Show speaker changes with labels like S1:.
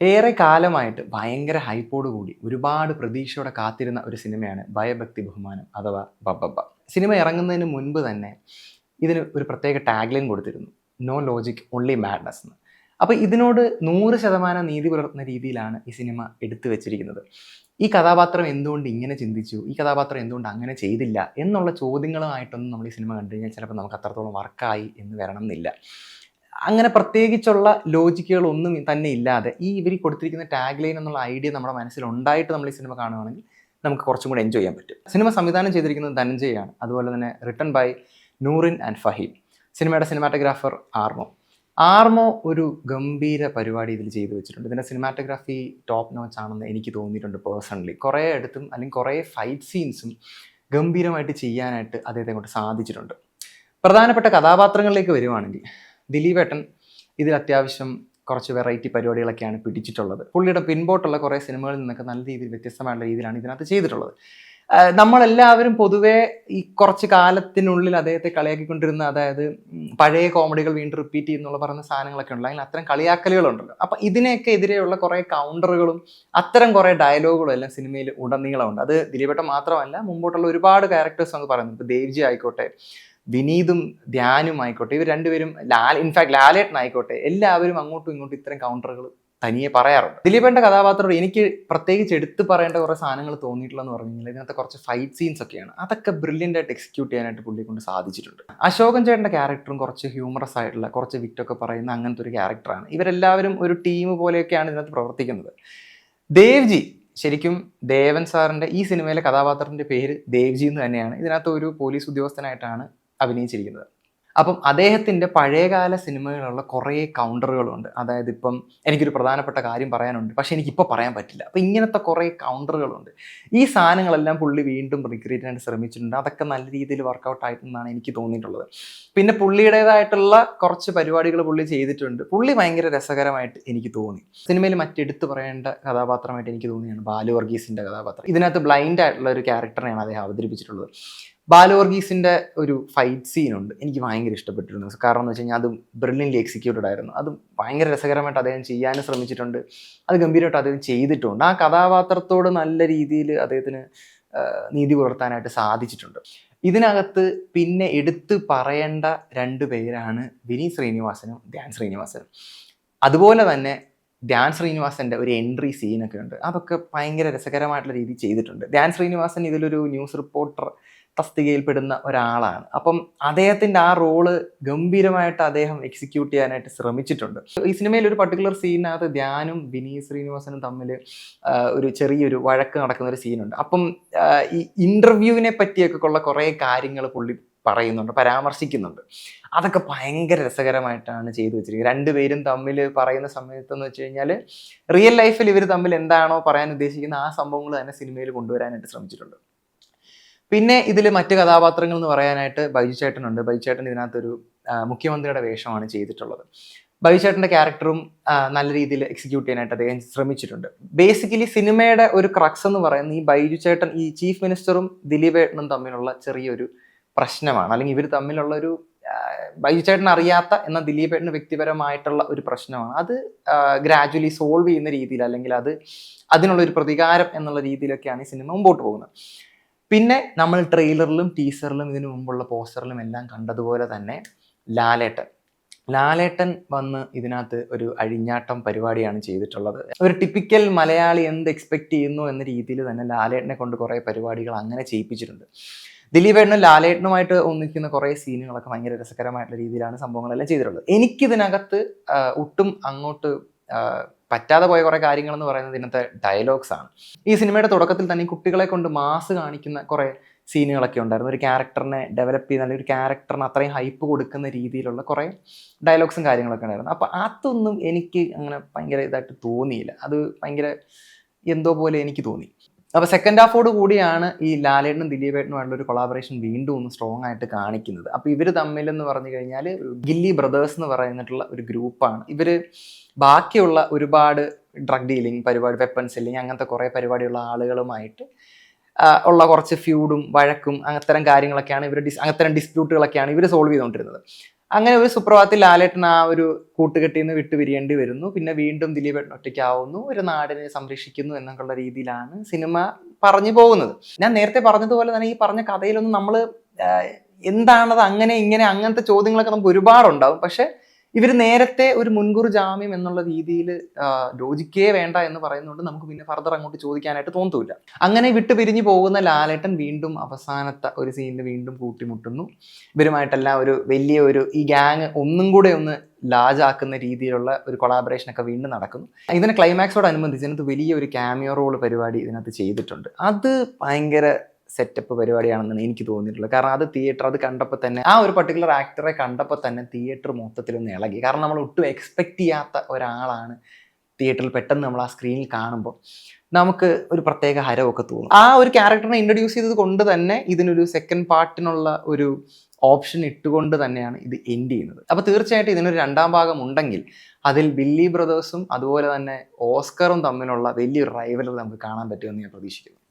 S1: ഏറെ കാലമായിട്ട് ഭയങ്കര ഹൈപ്പോട് കൂടി ഒരുപാട് പ്രതീക്ഷയോടെ കാത്തിരുന്ന ഒരു സിനിമയാണ് ഭയഭക്തി ബഹുമാനം അഥവാ ബബ്ബബ്ബ. സിനിമ ഇറങ്ങുന്നതിന് മുൻപ് തന്നെ ഇതിന് ഒരു പ്രത്യേക ടാഗ്ലൈൻ കൊടുത്തിരുന്നു, നോ ലോജിക് ഓൺലി മാഡ്നസ് എന്ന്. അപ്പോൾ ഇതിനോട് 100% നീതി പുലർത്തുന്ന രീതിയിലാണ് ഈ സിനിമ എടുത്തു വെച്ചിരിക്കുന്നത്. ഈ കഥാപാത്രം എന്തുകൊണ്ട് ഇങ്ങനെ ചിന്തിച്ചു, ഈ കഥാപാത്രം എന്തുകൊണ്ട് അങ്ങനെ ചെയ്തില്ല എന്നുള്ള ചോദ്യങ്ങളുമായിട്ടൊന്നും നമ്മൾ ഈ സിനിമ കണ്ടു കഴിഞ്ഞാൽ ചിലപ്പോൾ നമുക്ക് അത്രത്തോളം വർക്കായി എന്ന് വരണം എന്നില്ല. അങ്ങനെ പ്രത്യേകിച്ചുള്ള ലോജിക്കുകളൊന്നും തന്നെ ഇല്ലാതെ ഇവർ കൊടുത്തിരിക്കുന്ന ടാഗ് ലൈൻ എന്നുള്ള ഐഡിയ നമ്മുടെ മനസ്സിലുണ്ടായിട്ട് നമ്മൾ ഈ സിനിമ കാണുകയാണെങ്കിൽ നമുക്ക് കുറച്ചും കൂടി എൻജോയ് ചെയ്യാൻ പറ്റും. സിനിമ സംവിധാനം ചെയ്തിരിക്കുന്നത് ധനഞ്ജയാണ്. അതുപോലെ തന്നെ written by Noorin and Faheem. സിനിമയുടെ സിനിമാറ്റോഗ്രാഫർ ആർമോ ഒരു ഗംഭീര പരിപാടി ഇതിൽ ചെയ്തു വെച്ചിട്ടുണ്ട്. ഇതിൻ്റെ സിനിമാറ്റോഗ്രാഫി ടോപ്പ് നോച്ച് ആണെന്ന് എനിക്ക് തോന്നിയിട്ടുണ്ട് പേഴ്സണലി. കുറേ അടുത്തും അല്ലെങ്കിൽ കുറേ ഫൈറ്റ് സീൻസും ഗംഭീരമായിട്ട് ചെയ്യാനായിട്ട് അദ്ദേഹത്തെ കൊണ്ട് സാധിച്ചിട്ടുണ്ട്. പ്രധാനപ്പെട്ട കഥാപാത്രങ്ങളിലേക്ക് വരുവാണെങ്കിൽ ദിലീപേട്ടൻ ഇതിൽ അത്യാവശ്യം കുറച്ച് വെറൈറ്റി പരിപാടികളൊക്കെയാണ് പിടിച്ചിട്ടുള്ളത്. പുള്ളിയുടെ പിൻപോട്ടുള്ള കുറേ സിനിമകളിൽ നിന്നൊക്കെ നല്ല രീതിയിൽ വ്യത്യസ്തമായിട്ടുള്ള രീതിയിലാണ് ഇതിനകത്ത് ചെയ്തിട്ടുള്ളത്. നമ്മളെല്ലാവരും പൊതുവേ ഈ കുറച്ച് കാലത്തിനുള്ളിൽ അദ്ദേഹത്തെ കളിയാക്കിക്കൊണ്ടിരുന്ന, അതായത് പഴയ കോമഡികൾ വീണ്ടും റിപ്പീറ്റ് ചെയ്യുന്നുള്ള പറയുന്ന സാധനങ്ങളൊക്കെ ഉണ്ട്, അല്ലെങ്കിൽ അത്തരം കളിയാക്കലുകളുണ്ടല്ലോ. അപ്പം ഇതിനെയൊക്കെ എതിരെയുള്ള കുറേ കൗണ്ടറുകളും അത്തരം കുറേ ഡയലോഗുകളും എല്ലാം സിനിമയിൽ ഉടനീളമുണ്ട്. അത് ദിലീപേട്ടൻ മാത്രമല്ല, മുമ്പോട്ടുള്ള ഒരുപാട് ക്യാരക്ടേഴ്സ് നമുക്ക് പറയുന്നത്. ഇപ്പോൾ ദേവ്ജി ആയിക്കോട്ടെ, വിനീതും ധ്യാനും ആയിക്കോട്ടെ, ഇവർ രണ്ടുപേരും ഇൻഫാക്ട് ലാലേട്ടൻ ആയിക്കോട്ടെ, എല്ലാവരും അങ്ങോട്ടും ഇങ്ങോട്ടും ഇത്തരം കൗണ്ടറുകൾ തനിയെ പറയാറുണ്ട്. ദിലീപേട്ടൻ്റെ കഥാപാത്രം എനിക്ക് പ്രത്യേകിച്ച് എടുത്തു പറയേണ്ട കുറേ സാധനങ്ങൾ തോന്നിയിട്ടുള്ളതെന്ന് പറഞ്ഞു കഴിഞ്ഞാൽ ഇതിനകത്ത് കുറച്ച് ഫൈറ്റ് സീൻസ് ഒക്കെയാണ്. അതൊക്കെ ബ്രില്യൻ്റ് ആയിട്ട് എക്സിക്യൂട്ട് ചെയ്യാനായിട്ട് പുള്ളിയെ കൊണ്ട് സാധിച്ചിട്ടുണ്ട്. അശോകൻ ചേട്ടൻ്റെ ക്യാരക്ടറും കുറച്ച് ഹ്യൂമറസ് ആയിട്ടുള്ള, കുറച്ച് വിറ്റൊക്കെ പറയുന്ന അങ്ങനത്തെ ഒരു ക്യാരക്ടറാണ്. ഇവരെല്ലാവരും ഒരു ടീം പോലെയൊക്കെയാണ് ഇതിനകത്ത് പ്രവർത്തിക്കുന്നത്. ദേവ്ജി ശരിക്കും ദേവൻ സാറിൻ്റെ ഈ സിനിമയിലെ കഥാപാത്രത്തിൻ്റെ പേര് ദേവ്ജി എന്ന് തന്നെയാണ്. ഇതിനകത്ത് ഒരു പോലീസ് ഉദ്യോഗസ്ഥനായിട്ടാണ് അഭിനയിച്ചിരിക്കുന്നത്. അപ്പം അദ്ദേഹത്തിൻ്റെ പഴയകാല സിനിമകളിലുള്ള കുറേ കൗണ്ടറുകളുണ്ട്. അതായത് ഇപ്പം എനിക്കൊരു പ്രധാനപ്പെട്ട കാര്യം പറയാനുണ്ട്, പക്ഷെ എനിക്കിപ്പോൾ പറയാൻ പറ്റില്ല. അപ്പം ഇങ്ങനത്തെ കുറേ കൗണ്ടറുകളുണ്ട്. ഈ സാധനങ്ങളെല്ലാം പുള്ളി വീണ്ടും റിക്രിയേറ്റ് ചെയ്യാൻ ശ്രമിച്ചിട്ടുണ്ട്. അതൊക്കെ നല്ല രീതിയിൽ വർക്കൗട്ട് ആയിട്ടെന്നാണ് എനിക്ക് തോന്നിയിട്ടുള്ളത്. പിന്നെ പുള്ളിയുടേതായിട്ടുള്ള കുറച്ച് പരിപാടികൾ പുള്ളി ചെയ്തിട്ടുണ്ട്. പുള്ളി ഭയങ്കര രസകരമായിട്ട് എനിക്ക് തോന്നി. സിനിമയിൽ മറ്റെടുത്ത് പറയേണ്ട കഥാപാത്രമായിട്ട് എനിക്ക് തോന്നിയാണ് ബാലു വർഗീസിൻ്റെ കഥാപാത്രം. ഇതിനകത്ത് ബ്ലൈൻഡ് ആയിട്ടുള്ള ഒരു ക്യാരക്ടറിനെയാണ് അദ്ദേഹം അവതരിപ്പിച്ചിട്ടുള്ളത്. ബാലു വർഗീസിൻ്റെ ഒരു ഫൈറ്റ് സീനുണ്ട്, എനിക്ക് ഭയങ്കര ഇഷ്ടപ്പെട്ടിരുന്നു. കാരണം എന്ന് വെച്ച് കഴിഞ്ഞാൽ അത് ബ്രില്യൻ്റ്ലി എക്സിക്യൂട്ടഡ് ആയിരുന്നു. അത് ഭയങ്കര രസകരമായിട്ട് അദ്ദേഹം ചെയ്യാനും ശ്രമിച്ചിട്ടുണ്ട്. അത് ഗംഭീരമായിട്ട് അദ്ദേഹം ചെയ്തിട്ടുണ്ട്. ആ കഥാപാത്രത്തോട് നല്ല രീതിയിൽ അദ്ദേഹത്തിന് നീതി പുലർത്താനായിട്ട് സാധിച്ചിട്ടുണ്ട്. ഇതിനകത്ത് പിന്നെ എടുത്ത് പറയേണ്ട രണ്ട് പേരാണ് വിനീത് ശ്രീനിവാസനും ധ്യാൻ ശ്രീനിവാസനും. അതുപോലെ തന്നെ ധ്യാൻ ശ്രീനിവാസൻ്റെ ഒരു എൻട്രി സീനൊക്കെ ഉണ്ട്. അതൊക്കെ ഭയങ്കര രസകരമായിട്ടുള്ള രീതിയിൽ ചെയ്തിട്ടുണ്ട്. ധ്യാൻ ശ്രീനിവാസൻ ഇതിലൊരു ന്യൂസ് റിപ്പോർട്ടർ തസ്തികയിൽപ്പെടുന്ന ഒരാളാണ്. അപ്പം അദ്ദേഹത്തിൻ്റെ ആ റോള് ഗംഭീരമായിട്ട് അദ്ദേഹം എക്സിക്യൂട്ട് ചെയ്യാനായിട്ട് ശ്രമിച്ചിട്ടുണ്ട്. ഈ സിനിമയിൽ ഒരു പർട്ടിക്കുലർ സീനകത്ത് ധ്യാനും വിനീത് ശ്രീനിവാസനും തമ്മിൽ ഒരു ചെറിയൊരു വഴക്ക് നടക്കുന്ന ഒരു സീനുണ്ട്. അപ്പം ഈ ഇൻ്റർവ്യൂവിനെ പറ്റിയൊക്കെ ഉള്ള കുറേ കാര്യങ്ങൾ പുള്ളി പറയുന്നുണ്ട്, പരാമർശിക്കുന്നുണ്ട്. അതൊക്കെ ഭയങ്കര രസകരമായിട്ടാണ് ചെയ്തു വെച്ചിരിക്കുന്നത്. രണ്ടുപേരും തമ്മിൽ പറയുന്ന സമയത്തെന്ന് വെച്ച് കഴിഞ്ഞാൽ റിയൽ ലൈഫിൽ ഇവർ തമ്മിൽ എന്താണോ പറയാൻ ഉദ്ദേശിക്കുന്ന ആ സംഭവങ്ങൾ തന്നെ സിനിമയിൽ കൊണ്ടുവരാനായിട്ട് ശ്രമിച്ചിട്ടുണ്ട്. പിന്നെ ഇതിൽ മറ്റ് കഥാപാത്രങ്ങൾ എന്ന് പറയാനായിട്ട് ബൈജു ചേട്ടനുണ്ട്. ബൈജു ചേട്ടൻ ഇതിനകത്തൊരു മുഖ്യമന്ത്രിയുടെ വേഷമാണ് ചെയ്തിട്ടുള്ളത്. ബൈജു ചേട്ടൻ്റെ ക്യാരക്ടറും നല്ല രീതിയിൽ എക്സിക്യൂട്ട് ചെയ്യാനായിട്ട് അദ്ദേഹം ശ്രമിച്ചിട്ടുണ്ട്. ബേസിക്കലി സിനിമയുടെ ഒരു ക്രക്സ് എന്ന് പറയുന്നത് ഈ ബൈജു ചേട്ടൻ, ഈ ചീഫ് മിനിസ്റ്ററും ദിലീപേട്ടനും തമ്മിലുള്ള ചെറിയൊരു പ്രശ്നമാണ്. അല്ലെങ്കിൽ ഇവർ തമ്മിലുള്ള ഒരു ബൈജു ചേട്ടൻ അറിയാത്ത എന്നാൽ ദിലീപേട്ടന് വ്യക്തിപരമായിട്ടുള്ള ഒരു പ്രശ്നമാണ്. അത് ഗ്രാജുവലി സോൾവ് ചെയ്യുന്ന രീതിയിൽ, അല്ലെങ്കിൽ അതിനുള്ളൊരു പ്രതികാരം എന്നുള്ള രീതിയിലൊക്കെയാണ് ഈ സിനിമ മുമ്പോട്ട് പോകുന്നത്. പിന്നെ നമ്മൾ ട്രെയിലറിലും ടീസറിലും ഇതിനു മുമ്പുള്ള പോസ്റ്ററിലും എല്ലാം കണ്ടതുപോലെ തന്നെ ലാലേട്ടൻ വന്ന് ഇതിനകത്ത് ഒരു അഴിഞ്ഞാട്ടം പരിപാടിയാണ് ചെയ്തിട്ടുള്ളത്. ഒരു ടിപ്പിക്കൽ മലയാളി എന്ത് എക്സ്പെക്ട് ചെയ്യുന്നു എന്ന രീതിയിൽ തന്നെ ലാലേട്ടനെ കൊണ്ട് കുറേ പരിപാടികൾ അങ്ങനെ ചെയ്യിപ്പിച്ചിട്ടുണ്ട്. ദിലീപേട്ടനും ലാലേട്ടനുമായിട്ട് ഒന്നിക്കുന്ന കുറേ സീനുകളൊക്കെ ഭയങ്കര രസകരമായിട്ടുള്ള രീതിയിലാണ് സംഭവങ്ങളെല്ലാം ചെയ്തിട്ടുള്ളത്. എനിക്കിതിനകത്ത് ഒട്ടും അങ്ങോട്ട് പറ്റാതെ പോയ കുറേ കാര്യങ്ങൾ എന്ന് പറയുന്നത് ഇതിനകത്തെ ഡയലോഗ്സ് ആണ്. ഈ സിനിമയുടെ തുടക്കത്തിൽ തന്നെ കുട്ടികളെ കൊണ്ട് മാസ് കാണിക്കുന്ന കുറേ സീനുകളൊക്കെ ഉണ്ടായിരുന്നു. ഒരു ക്യാരക്ടറിനെ ഡെവലപ്പ് ചെയ്യുന്ന, അല്ലെങ്കിൽ ഒരു ക്യാരക്ടറിന് അത്രയും ഹൈപ്പ് കൊടുക്കുന്ന രീതിയിലുള്ള കുറേ ഡയലോഗ്സും കാര്യങ്ങളൊക്കെ ഉണ്ടായിരുന്നു. അപ്പോൾ അതൊന്നും എനിക്ക് അങ്ങനെ ഭയങ്കര ഇതായിട്ട് തോന്നിയില്ല. അത് ഭയങ്കര എന്തോ പോലെ എനിക്ക് തോന്നി. അപ്പോൾ സെക്കൻഡ് ഹാഫോട് കൂടിയാണ് ഈ ലാലേട്ടനും ദിലീപേട്ടനുമായിട്ടുള്ള ഒരു കൊളാബറേഷൻ വീണ്ടും ഒന്ന് സ്ട്രോങ് ആയിട്ട് കാണിക്കുന്നത്. അപ്പോൾ ഇവർ തമ്മിലെന്ന് പറഞ്ഞു കഴിഞ്ഞാൽ ഗില്ലി ബ്രദേഴ്സ് എന്ന് പറയുന്നിട്ടുള്ള ഒരു ഗ്രൂപ്പാണ്. ഇവർ ബാക്കിയുള്ള ഒരുപാട് ഡ്രഗ് ഡീലിങ് പരിപാടി, വെപ്പൺ സെല്ലിങ്, അങ്ങനത്തെ കുറേ പരിപാടിയുള്ള ആളുകളുമായിട്ട് ഉള്ള കുറച്ച് ഫ്യൂഡും വഴക്കും അത്തരം കാര്യങ്ങളൊക്കെയാണ് അത്തരം ഡിസ്പ്യൂട്ടുകളൊക്കെയാണ് ഇവർ സോൾവ് ചെയ്തുകൊണ്ടിരുന്നത്. അങ്ങനെ ഒരു സുപ്രഭാതത്തിൽ ലാലേട്ടൻ ആ ഒരു കൂട്ടുകെട്ടിൽ നിന്ന് വിട്ടുപിരിയേണ്ടി വരുന്നു. പിന്നെ വീണ്ടും ദിലീപേട്ടൻ ഒറ്റയ്ക്കാവുന്നു, ഒരു നാടിനെ സംരക്ഷിക്കുന്നു എന്നൊക്കെയുള്ള രീതിയിലാണ് സിനിമ പറഞ്ഞു പോകുന്നത്. ഞാൻ നേരത്തെ പറഞ്ഞതുപോലെ തന്നെ ഈ പറഞ്ഞ കഥയിലൊന്നും നമ്മൾ എന്താണത് അങ്ങനെ ഇങ്ങനെ അങ്ങനത്തെ ചോദ്യങ്ങളൊക്കെ നമുക്ക് ഒരുപാടുണ്ടാവും. പക്ഷെ ഇവർ നേരത്തെ ഒരു മുൻകൂർ ജാമ്യം എന്നുള്ള രീതിയിൽ ലോജിക്കേ വേണ്ട എന്ന് പറയുന്നതുകൊണ്ട് നമുക്ക് പിന്നെ ഫർദർ അങ്ങോട്ട് ചോദിക്കാനായിട്ട് തോന്നൂല. അങ്ങനെ വിട്ടു പിരിഞ്ഞു പോകുന്ന ലാലേട്ടൻ വീണ്ടും അവസാനത്തെ ഒരു സീനിൽ വീണ്ടും കൂട്ടിമുട്ടുന്നു. ഇവരുമായിട്ടെല്ലാം ഒരു വലിയ ഒരു ഈ ഗ്യാങ് ഒന്നും കൂടെ ഒന്ന് ലാജാക്കുന്ന രീതിയിലുള്ള ഒരു കൊളാബറേഷൻ ഒക്കെ വീണ്ടും നടക്കുന്നു. ഇതിന് ക്ലൈമാക്സോടനുബന്ധിച്ച് ഇതിനകത്ത് വലിയ ഒരു ക്യാമിയോ റോൾ പരിപാടി ഇതിനകത്ത് ചെയ്തിട്ടുണ്ട്. അത് ഭയങ്കര സെറ്റപ്പ് പരിപാടിയാണെന്നാണ് എനിക്ക് തോന്നിയിട്ടുള്ളത്. കാരണം അത് തിയേറ്റർ അത് കണ്ടപ്പോൾ തന്നെ ആ ഒരു പർട്ടിക്കുലർ ആക്ടറെ കണ്ടപ്പോൾ തന്നെ തിയേറ്റർ മൊത്തത്തിലൊന്ന് ഇളകി. കാരണം നമ്മൾ ഒട്ടും എക്സ്പെക്ട് ചെയ്യാത്ത ഒരാളാണ് തിയേറ്ററിൽ പെട്ടെന്ന് നമ്മൾ ആ സ്ക്രീനിൽ കാണുമ്പോൾ നമുക്ക് ഒരു പ്രത്യേക ഹരമൊക്കെ തോന്നും. ആ ഒരു ക്യാരക്ടറിനെ ഇൻട്രൊഡ്യൂസ് ചെയ്തത് കൊണ്ട് തന്നെ ഇതിനൊരു സെക്കൻഡ് പാർട്ടിനുള്ള ഒരു ഓപ്ഷൻ ഇട്ടുകൊണ്ട് തന്നെയാണ് ഇത് എൻഡ് ചെയ്യുന്നത്. അപ്പോൾ തീർച്ചയായിട്ടും ഇതിനൊരു രണ്ടാം ഭാഗം ഉണ്ടെങ്കിൽ അതിൽ ബില്ലി ബ്രദേഴ്സും അതുപോലെ തന്നെ ഓസ്കറും തമ്മിലുള്ള വലിയൊരു റൈവലറി നമുക്ക് കാണാൻ പറ്റുമെന്ന് ഞാൻ പ്രതീക്ഷിക്കുന്നു.